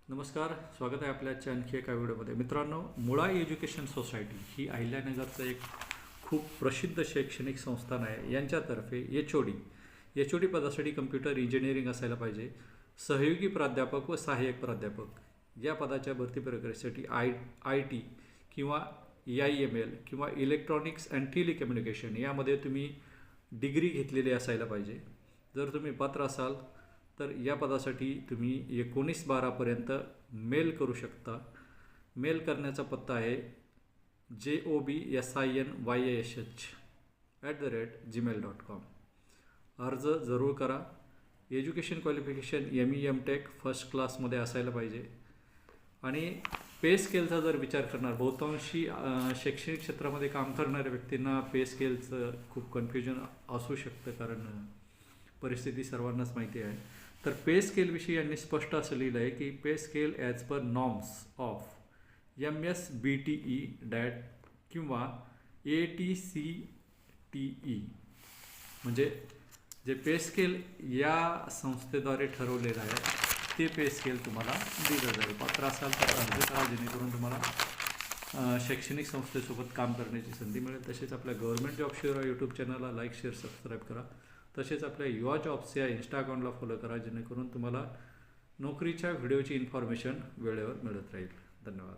नमस्कार, स्वागत आहे आपल्या आणखी एका व्हिडिओमध्ये. मित्रांनो, मुळा एज्युकेशन सोसायटी ही अहिल्यानगरचं एक खूप प्रसिद्ध शैक्षणिक संस्थान आहे. यांच्यातर्फे एच ओ डी पदासाठी कम्प्युटर इंजिनिअरिंग असायला पाहिजे. सहयोगी प्राध्यापक व सहाय्यक प्राध्यापक या पदाच्या भरती प्रक्रियेसाठी आय टी किंवा EIML किंवा इलेक्ट्रॉनिक्स अँड टेलिकम्युनिकेशन यामध्ये तुम्ही डिग्री घेतलेली असायला पाहिजे. जर तुम्ही पात्र असाल तर या पदासाठी तुम्ही 19/12 मेल करू शकता. मेल करण्याचा पत्ता आहे jobsinysh@gmail.com. अर्ज जरूर करा. एज्युकेशन क्वालिफिकेशन ME/MTech फर्स्ट क्लासमध्ये असायला पाहिजे. आणि पे स्केलचा जर विचार करणार, बहुतांशी शैक्षणिक क्षेत्रामध्ये काम करणाऱ्या व्यक्तींना पे स्केलचं खूप कन्फ्युजन असू शकतं, कारण परिस्थिती सर्वांनाच माहिती आहे. तर पे स्केलविषयी यांनी स्पष्ट असं लिहिलं आहे की pay scale as per norms of MSBTE डॅट किंवा ATCTE, म्हणजे जे पे स्केल या संस्थेद्वारे ठरवलेलं आहे ते पे स्केल तुम्हाला दिलं जाईल. पात्र असाल तर अर्ज करा, जेणेकरून तुम्हाला शैक्षणिक संस्थेसोबत काम करण्याची संधी मिळेल. तसेच आपल्या गव्हर्नमेंट जॉब शेअर यूट्यूब चॅनलला लाईक, शेअर, सबस्क्राईब करा. तसेच आपल्या युवा जॉब्स या इंस्टा अकाउंटला फॉलो करा, जेणेकरून तुम्हाला नोकरीच्या व्हिडिओची इन्फॉर्मेशन वेळेवर मिळत राहील. धन्यवाद.